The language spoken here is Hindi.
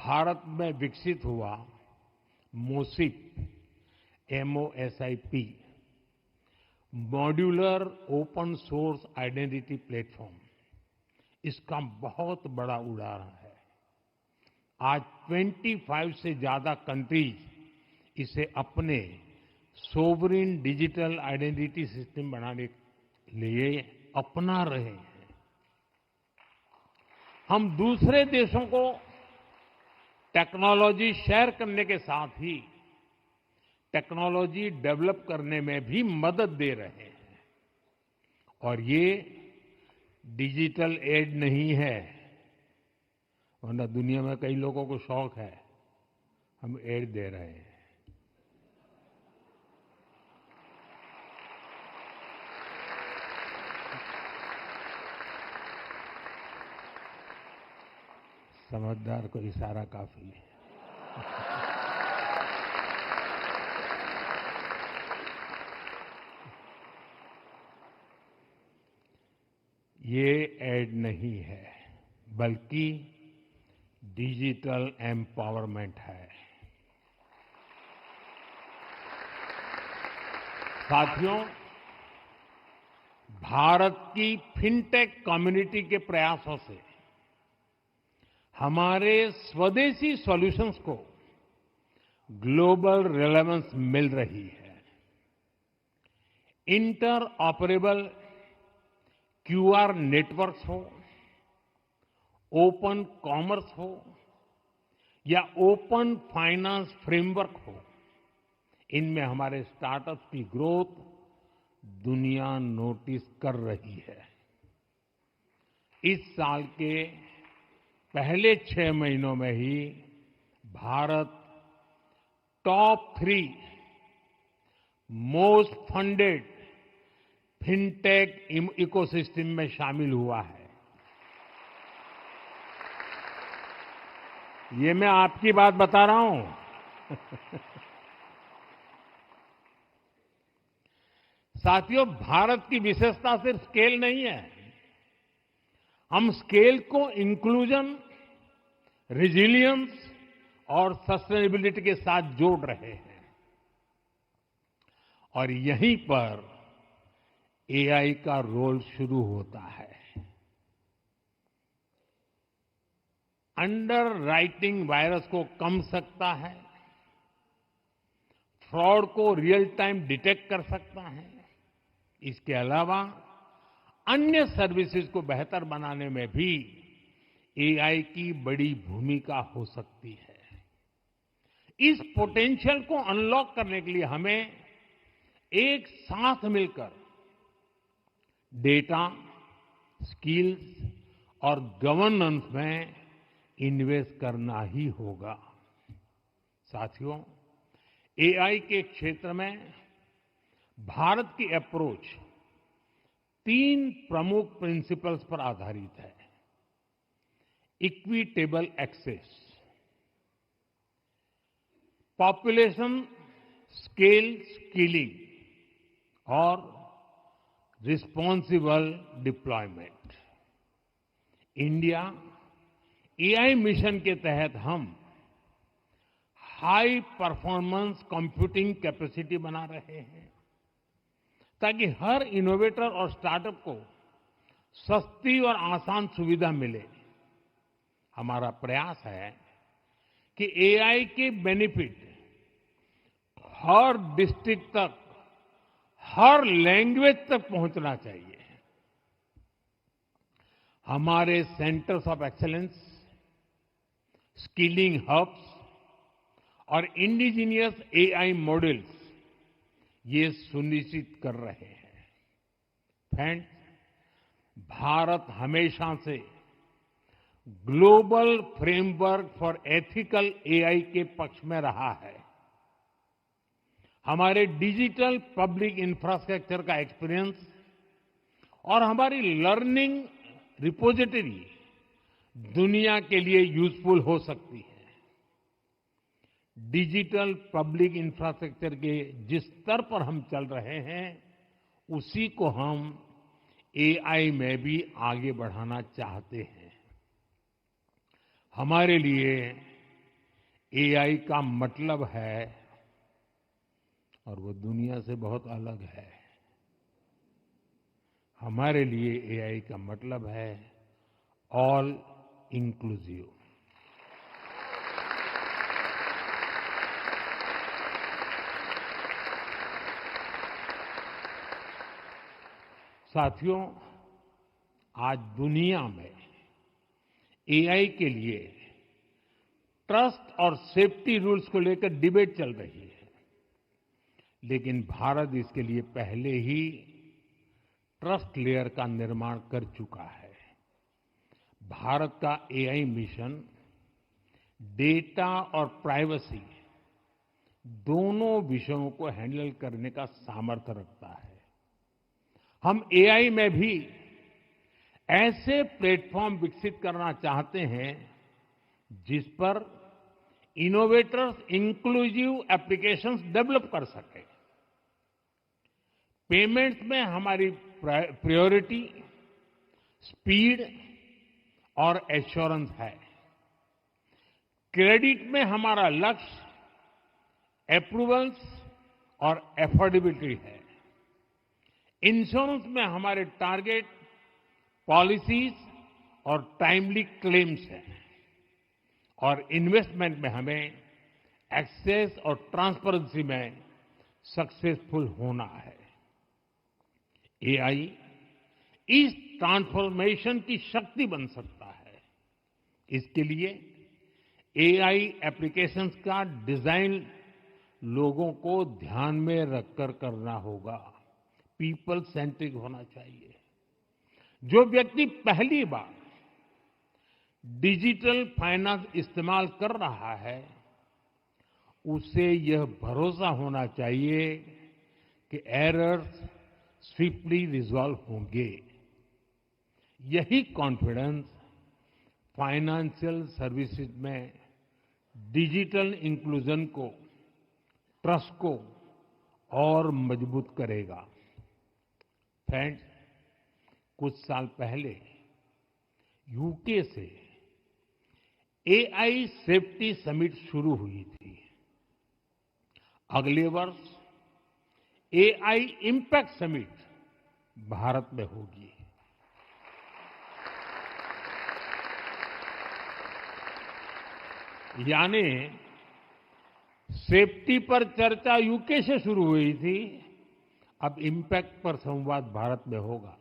भारत में विकसित हुआ मोसिप, MOSIP, modular open source identity platform, इसका बहुत बड़ा उदाहरण है। आज 25 से ज्यादा कंट्रीज इसे अपने सोवरिन डिजिटल आइडेंटिटी सिस्टम बनाने के लिए अपना रहे हैं। हम दूसरे देशों को टेक्नोलॉजी शेयर करने के साथ ही टेक्नोलॉजी डेवलप करने में भी मदद दे रहे हैं। और ये डिजिटल एड नहीं है, वरना दुनिया में कई लोगों को शौक है, हम एड दे रहे हैं। समझदार को इशारा काफी है। ये एड नहीं है, बल्कि डिजिटल एम्पावरमेंट है। साथियों, भारत की फिनटेक कम्युनिटी के प्रयासों से हमारे स्वदेशी सॉल्यूशंस को ग्लोबल रेलेवेंस मिल रही है। इंटर ऑपरेबल QR नेटवर्क्स हो, ओपन कॉमर्स हो या ओपन फाइनेंस फ्रेमवर्क हो, इनमें हमारे स्टार्टअप्स की ग्रोथ दुनिया नोटिस कर रही है। इस साल के पहले 6 महीनों में ही Bharat top 3 most funded fintech ecosystem में शामिल हुआ है। ये मैं आपकी बात बता रहा हूं। साथियों, भारत की विशेषता सिर्फ स्केल नहीं है, हम स्केल को इंक्लूजन, रेजिलियंस और सस्टेनेबिलिटी के साथ जोड़ रहे हैं। और यहीं पर AI का रोल शुरू होता है। अंडर राइटिंग वायरस को कम सकता है, फ्रॉड को रियल टाइम डिटेक्ट कर सकता है। इसके अलावा अन्य सर्विसेज को बेहतर बनाने में भी AI की बड़ी भूमिका हो सकती है। इस पोटेंशियल को अनलॉक करने के लिए हमें एक साथ मिलकर डेटा, स्किल्स और गवर्नेंस में इन्वेस्ट करना ही होगा। साथियों, AI के क्षेत्र में भारत की अप्रोच 3 प्रमुख प्रिंसिपल्स पर आधारित है। Equitable access, population scale skilling और responsible deployment. India AI mission के तहत हम हाई परफॉर्मेंस कंप्यूटिंग कैपेसिटी बना रहे हैं, ताकि हर इनोवेटर और स्टार्टअप को सस्ती और आसान सुविधा मिले। हमारा प्रयास है कि AI के बेनिफिट हर डिस्ट्रिक्ट तक, हर लैंग्वेज तक पहुंचना चाहिए। हमारे centres of excellence, skilling hubs और इंडिजिनियस AI मॉडल्स ये सुनिश्चित कर रहे हैं। फ्रेंड्स, भारत हमेशा से global framework for ethical AI के पक्ष में रहा है। हमारे डिजिटल पब्लिक इंफ्रास्ट्रक्चर का एक्सपीरियंस और हमारी लर्निंग रिपोजिटरी दुनिया के लिए यूजफुल हो सकती है। डिजिटल पब्लिक इंफ्रास्ट्रक्चर के जिस स्तर पर हम चल रहे हैं, उसी को हम AI में भी आगे बढ़ाना चाहते हैं। हमारे लिए एआई का मतलब है और वो दुनिया से बहुत अलग है। हमारे लिए एआई का मतलब है ऑल इंक्लूसिव। साथियों, आज दुनिया में एआई के लिए ट्रस्ट और सेफ्टी रूल्स को लेकर डिबेट चल रही है, लेकिन भारत इसके लिए पहले ही ट्रस्ट लेयर का निर्माण कर चुका है। भारत का एआई मिशन डेटा और प्राइवेसी दोनों विषयों को हैंडल करने का सामर्थ्य रखता है। हम एआई में भी ऐसे प्लेटफॉर्म विकसित करना चाहते हैं जिस पर इनोवेटर्स इंक्लूसिव एप्लीकेशंस डेवलप कर सके। पेमेंट्स में हमारी प्रायोरिटी स्पीड और एश्योरेंस है। क्रेडिट में हमारा लक्ष्य अप्रूवल्स और एफोर्डेबिलिटी है। इंश्योरेंस में हमारे टारगेट पॉलिसीज और टाइमली क्लेम्स हैं और इन्वेस्टमेंट में हमें एक्सेस और ट्रांसपेरेंसी में सक्सेसफुल होना है। एआई इस ट्रांसफॉर्मेशन की शक्ति बन सकता है। इसके लिए एआई एप्लीकेशंस का डिजाइन लोगों को ध्यान में रखकर करना होगा। पीपल सेंट्रिक होना चाहिए। जो व्यक्ति पहली बार डिजिटल फाइनेंस इस्तेमाल कर रहा है, उसे यह भरोसा होना चाहिए कि एरर्स स्विफ्टली रिजॉल्व होंगे। यही कॉन्फिडेंस फाइनेंशियल सर्विसेज में डिजिटल इंक्लूजन को, ट्रस्ट को और मजबूत करेगा। फ्रेंड्स, कुछ साल पहले यूके से एआई सेफ्टी समिट शुरू हुई थी। अगले वर्ष एआई इम्पैक्ट समिट भारत में होगी। यानी सेफ्टी पर चर्चा यूके से शुरू हुई थी, अब इम्पैक्ट पर संवाद भारत में होगा।